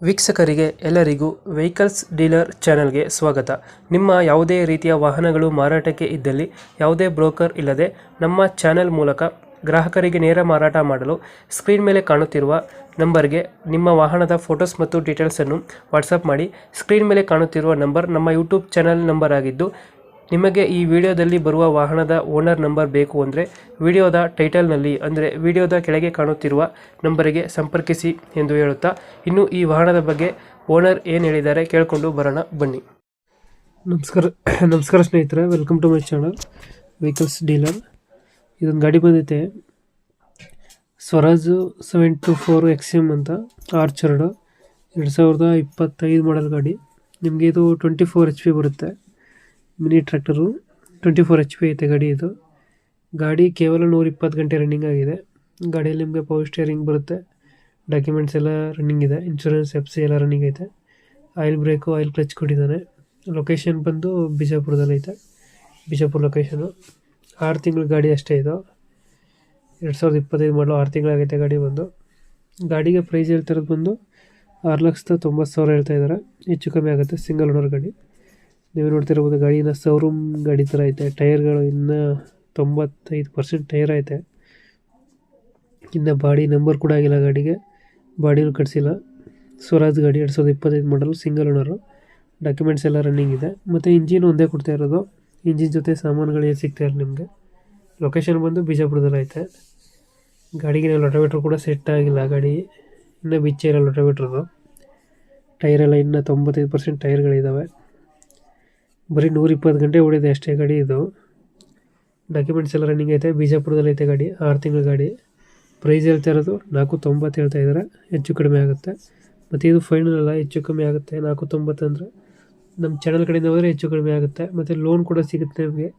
ವೀಕ್ಷಕರಿಗೆ ಎಲ್ಲರಿಗೂ vehicles dealer ಚಾನೆಲ್ಗೆ ಸ್ವಾಗತ. ನಿಮ್ಮ ಯಾವುದೇ ರೀತಿಯ ವಾಹನಗಳು ಮಾರಾಟಕ್ಕೆ ಇದ್ದಲ್ಲಿ ಯಾವುದೇ ಬ್ರೋಕರ್ ಇಲ್ಲದೆ ನಮ್ಮ ಚಾನೆಲ್ ಮೂಲಕ ಗ್ರಾಹಕರಿಗೆ ನೇರ ಮಾರಾಟ ಮಾಡಲು ಸ್ಕ್ರೀನ್ ಮೇಲೆ ಕಾಣುತ್ತಿರುವ ನಂಬರ್ಗೆ ನಿಮ್ಮ ವಾಹನದ ಫೋಟೋಸ್ ಮತ್ತು ಡೀಟೇಲ್ಸನ್ನು ವಾಟ್ಸಪ್ ಮಾಡಿ. ಸ್ಕ್ರೀನ್ ಮೇಲೆ ಕಾಣುತ್ತಿರುವ ನಂಬರ್ ನಮ್ಮ ಯೂಟ್ಯೂಬ್ ಚಾನೆಲ್ ನಂಬರ್ ಆಗಿದ್ದು, ನಿಮಗೆ ಈ ವಿಡಿಯೋದಲ್ಲಿ ಬರುವ ವಾಹನದ ಓನರ್ ನಂಬರ್ ಬೇಕು ಅಂದರೆ ವಿಡಿಯೋದ ಟೈಟಲ್ನಲ್ಲಿ ಅಂದರೆ ವಿಡಿಯೋದ ಕೆಳಗೆ ಕಾಣುತ್ತಿರುವ ನಂಬರಿಗೆ ಸಂಪರ್ಕಿಸಿ ಎಂದು ಹೇಳುತ್ತಾ, ಇನ್ನು ಈ ವಾಹನದ ಬಗ್ಗೆ ಓನರ್ ಏನು ಹೇಳಿದ್ದಾರೆ ಕೇಳಿಕೊಂಡು ಬರೋಣ ಬನ್ನಿ. ನಮಸ್ಕಾರ ಸ್ನೇಹಿತರೆ, welcome to my channel vehicles dealer. ಇದೊಂದು ಗಾಡಿ ಬಂದೈತೆ, ಸ್ವರಾಜ್ 724 XM ಅಂತ, ಆರ್ಚರ್ಡ್ 2025 ಮಾಡಲ್ ಗಾಡಿ. ನಿಮಗೆ ಇದು 24 HP ಬರುತ್ತೆ. ಮಿನಿ ಟ್ರ್ಯಾಕ್ಟರು 24 HP ಐತೆ ಗಾಡಿ. ಇದು ಗಾಡಿ ಕೇವಲ 120 ಗಂಟೆ ರನ್ನಿಂಗ್ ಆಗಿದೆ. ಗಾಡಿಯಲ್ಲಿ ನಿಮಗೆ ಪವರ್ ಸ್ಟೇರಿಂಗ್ ಬರುತ್ತೆ, ಡಾಕ್ಯುಮೆಂಟ್ಸ್ ಎಲ್ಲ ರನ್ನಿಂಗ್ ಇದೆ, ಇನ್ಶೂರೆನ್ಸ್ FC ಎಲ್ಲ ರನ್ನಿಂಗ್ ಐತೆ. ಆಯಿಲ್ ಬ್ರೇಕು, ಆಯಿಲ್ ಕ್ಲಚ್ ಕೊಟ್ಟಿದ್ದಾನೆ. ಲೊಕೇಶನ್ ಬಂದು ಬಿಜಾಪುರದಲ್ಲಿ ಐತೆ, ಬಿಜಾಪುರ ಲೊಕೇಶನು. 6 ತಿಂಗಳ ಗಾಡಿ ಅಷ್ಟೇ ಇದು, 2025 ಮಾಡಲು 6 ತಿಂಗಳಾಗೈತೆ ಗಾಡಿ ಬಂದು. ಗಾಡಿಗೆ ಪ್ರೈಸ್ ಹೇಳ್ತಿರೋದು ಬಂದು 6,90,000 ಹೇಳ್ತಾ ಇದ್ದಾರೆ. ಹೆಚ್ಚು ಕಮ್ಮಿ ಆಗುತ್ತೆ, ಸಿಂಗಲ್ ಓನರ್ ಗಾಡಿ. ನೀವು ನೋಡ್ತಿರ್ಬೋದು, ಗಾಡಿನ ಶೋರೂಮ್ ಗಾಡಿ ಥರ ಐತೆ. ಟೈರ್ಗಳು ಇನ್ನೂ 95% ಟೈರ್ ಐತೆ. ಇನ್ನು ಬಾಡಿ ನಂಬರ್ ಕೂಡ ಆಗಿಲ್ಲ ಗಾಡಿಗೆ, ಬಾಡಿನೂ ಕಟ್ಸಿಲ್ಲ. ಸ್ವರಾಜ್ ಗಾಡಿ 2025 ಮಾಡಲು, ಸಿಂಗಲ್ ಓನರು. ಡಾಕ್ಯುಮೆಂಟ್ಸ್ ಎಲ್ಲ ರನ್ನಿಂಗ್ ಇದೆ. ಮತ್ತು ಇಂಜಿನ್ ಒಂದೇ ಕೊಡ್ತಾ ಇರೋದು, ಇಂಜಿನ್ ಜೊತೆ ಸಾಮಾನುಗಳು ಏನು ಸಿಗ್ತಾ ಇಲ್ಲ ನಿಮಗೆ. ಲೊಕೇಶನ್ ಬಂದು ಬಿಜಾಪುರದಲ್ಲಿ ಐತೆ. ಗಾಡಿಗೆ ಲೊಟೋಮೀಟ್ರ್ ಕೂಡ ಸೆಟ್ ಆಗಿಲ್ಲ, ಗಾಡಿ ಇನ್ನೂ ಬಿಚ್ಚೇ ಇಲ್ಲ ಲೊಟೋಮೀಟ್ರದು. ಟೈರೆಲ್ಲ ಇನ್ನೂ 95% ಟೈರ್ಗಳಿದ್ದಾವೆ. ಬರೀ 120 ಗಂಟೆ ಓಡಿದೆ ಅಷ್ಟೇ ಗಾಡಿ ಇದು. ಡಾಕ್ಯುಮೆಂಟ್ಸ್ ಎಲ್ಲ ರನ್ನಿಂಗ್ ಐತೆ. ಬಿಜಾಪುರದಲ್ಲಿ ಐತೆ ಗಾಡಿ, 6 ತಿಂಗಳ ಗಾಡಿ. ಪ್ರೈಸ್ ಹೇಳ್ತಾ ಇರೋದು 4,90 ಹೇಳ್ತಾ ಇದ್ದಾರೆ. ಹೆಚ್ಚು ಕಡಿಮೆ ಆಗುತ್ತೆ. ಮತ್ತು ಇದು ಫೈನಲ್ ಅಲ್ಲ, ಹೆಚ್ಚು ಕಮ್ಮಿ ಆಗುತ್ತೆ. 4,90 ಅಂದರೆ ನಮ್ಮ ಚಾನಲ್ ಕಡೆಯಿಂದ ಹೋದರೆ ಹೆಚ್ಚು ಕಡಿಮೆ ಆಗುತ್ತೆ. ಮತ್ತು ಲೋನ್ ಕೂಡ ಸಿಗುತ್ತೆ ನಿಮಗೆ,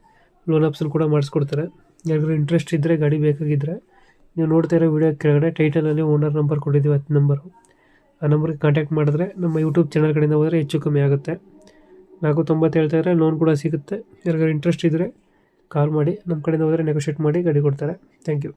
ಲೋನ್ ಆಪ್ಷನ್ ಕೂಡ ಮಾಡಿಸ್ಕೊಡ್ತಾರೆ. ಯಾರಿಗಾದ್ರು ಇಂಟ್ರೆಸ್ಟ್ ಇದ್ದರೆ, ಗಾಡಿ ಬೇಕಾಗಿದ್ದರೆ, ನೀವು ನೋಡ್ತಾ ಇರೋ ವಿಡಿಯೋ ಕೆಳಗಡೆ ಟೈಟಲಲ್ಲಿ ಓನರ್ ನಂಬರ್ ಕೊಟ್ಟಿದ್ದೀವಿ, 10 ನಂಬರು. ಆ ನಂಬರ್ಗೆ ಕಾಂಟ್ಯಾಕ್ಟ್ ಮಾಡಿದ್ರೆ ನಮ್ಮ ಯೂಟ್ಯೂಬ್ ಚಾನಲ್ ಕಡೆಯಿಂದ ಹೋದರೆ ಹೆಚ್ಚು ಕಮ್ಮಿ ಆಗುತ್ತೆ. 4,90 ಹೇಳ್ತಾ ಇದ್ದಾರೆ. ಲೋನ್ ಕೂಡ ಸಿಗುತ್ತೆ. ಯಾರಿಗಾದ್ರು ಇಂಟ್ರೆಸ್ಟ್ ಇದ್ದರೆ ಕಾಲ್ ಮಾಡಿ, ನಮ್ಮ ಕಡೆಯಿಂದ ಹೋದರೆ ನೆಗೋಷಿಯೇಟ್ ಮಾಡಿ ಗಾಡಿ ಕೊಡ್ತಾರೆ. Thank you.